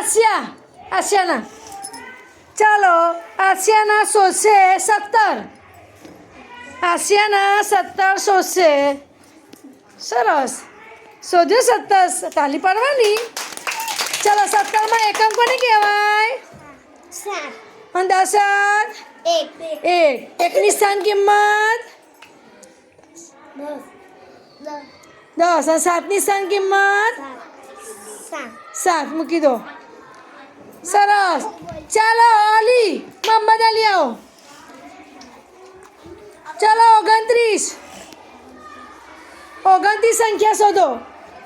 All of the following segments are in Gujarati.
આસિયાના ચાલો આસિયાના શોધશે 17 આસિયાના 17 શોધશે સરસ શોધ્યો 17 તાલી પાડવાની ચાલો 17માં એકમ કોને કહેવાય અને દશક એકની સ્થાન કિંમત 10 અને 7ની સ્થાન કિંમત 7 મૂકી દો સરસ ચાલો અલી મોહમ્મદ અલી આવો ચાલો 29 સંખ્યા શોધો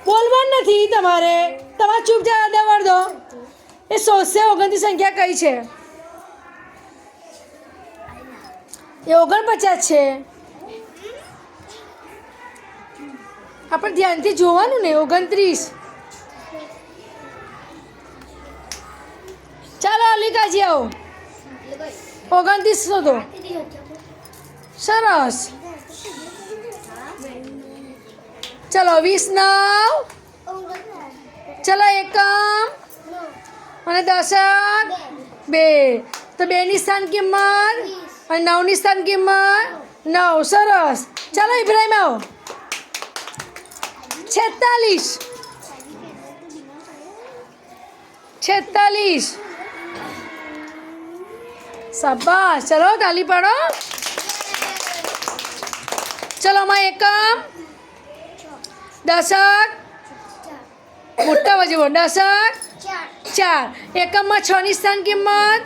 બોલવાનું નથી તમારે ચૂપ દેવડ દો એ શોધશે 29 સંખ્યા કઈ છે એ 49 છે આપણે ધ્યાનથી જોવાનું ને 29 ચાલો અલી કાજી આવો 29 શોધો સરસ ચલો 29 ચલો એકમ અને દશક 2 તો 2ની સ્થાન કિંમત અને 9ની સ્થાન કિંમત 9 સરસ ચાલો ઇબ્રાહિમ આવો 46 શાબાશ ચલો તાલી પાડો ચલો માં એકમ દશક મોટા વજવો દશક 4 એકમમાં 6ની સ્થાન કિંમત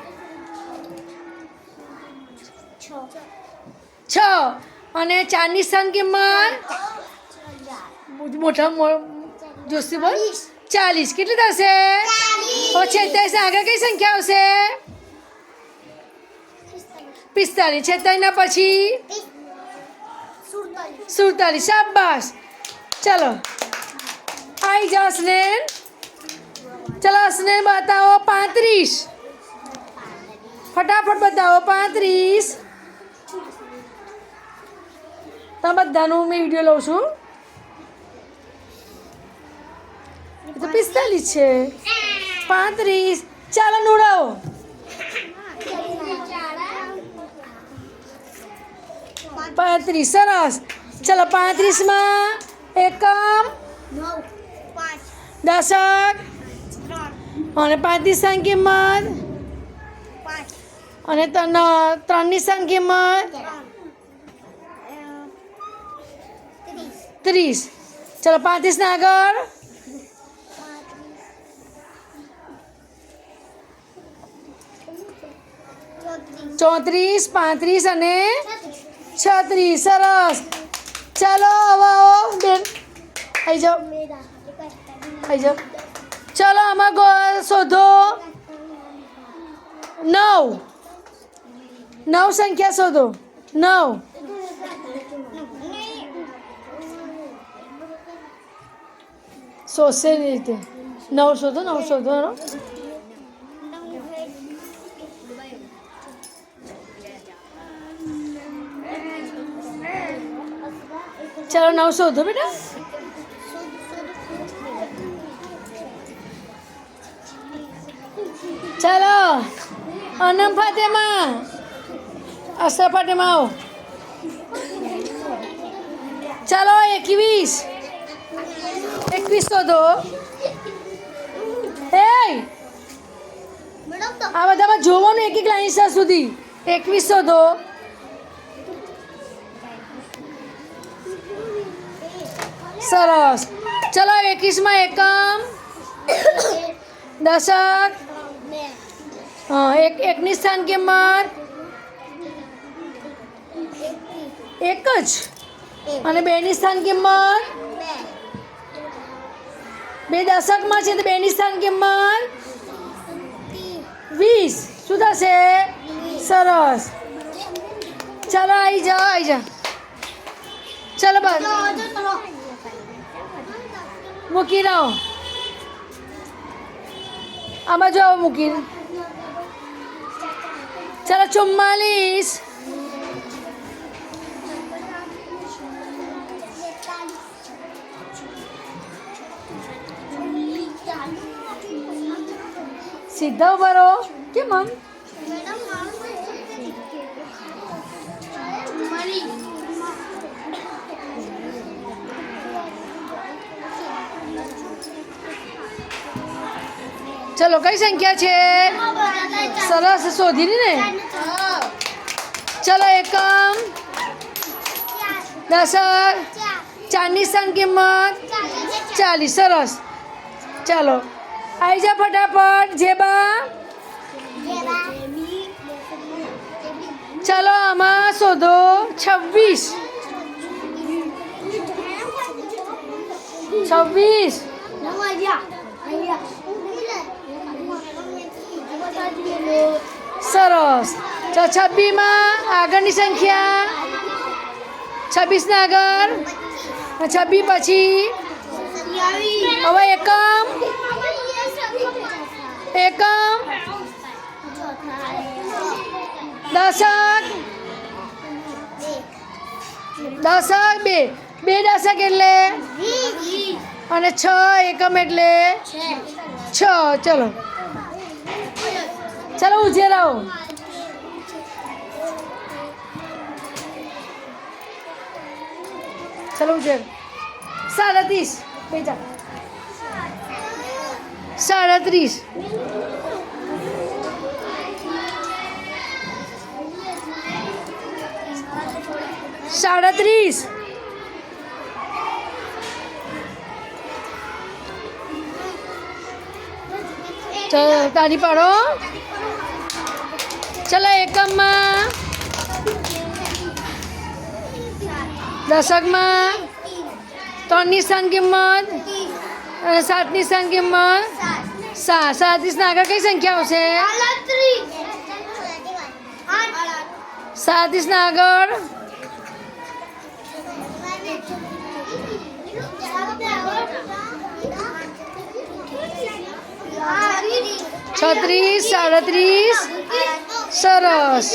6 અને 4ની સ્થાન કિંમત મોટા જોશી બોલ 40 કેટલી થશે હવે 46 આગળ કઈ સંખ્યા આવશે 45 46 પછી 47 શાબાશ ચલો आई जाओ स्नेन चलो स्नेन बताओ 35 फटाफट बताओ 35 तो बधानु मैं वीडियो लઉં છું तो 45 છે 35 ચાલો નોડાવો 35 સરસ ચલો 35 માં એકમ દશક અને 5ની સ્થાન કિંમત અને 3ની સ્થાન કિંમત 30 ચલો 35 ને આગળ ચોત્રીસ 35 અને 36 સરસ ચાલો હવે આવો બેન આવી જાઓ चलो आम शोधो 9 संख्या शोधो 9 शोधे रीते 9 शोधो 9 शोधो चलो 9 शोधो बेटा चलो अनम फातिमा असर फातिमा आओ चलो 21 तो दो आ बधामां जोवानुं एक एक लाइन सुधी 21 तो दो सरस चलो 21 में एकम दशक एकनी स्थान किंमत 1 ज અને 2ની સ્થાન કિંમત 2 દશકમાં છે તો 2ની સ્થાન કિંમત 20 શું થશે સરસ ચાલો આવી જા ચાલો બસ મૂકી રહો આમાં જો મૂકી ચાલો 44 45 સીધા ઉભા રહો. કેમ આમ? ચલો કઈ સંખ્યા છે? સરસ શોધીની ને. ચલો એકમ, દશક, ચારની સ્થાન કિંમત 40. સરસ. ચાલો આવી જા ફટાફટ જેબા. ચલો આમાં શોધો 26. 26. સરસ. તો 26 માં આગળની સંખ્યા 26 ના આગળ 26 પછી હવે એકમ, એકમ, દશક, દશક, બે દશક એટલે અને 6 એકમ એટલે 6. ચલો ચલો ઉજેરાઓ. ચલો ઉજેર. 37. બેજા 37. સાડત્રીસ. તારી પાડો. ચલો એકમમાં, દશકમાં 3ની સ્થાન કિંમત અને 7ની સ્થાન કિંમત 7. 37 ના આગળ કઈ સંખ્યા આવશે? 37 ના આગળ 36, 37. સરસ.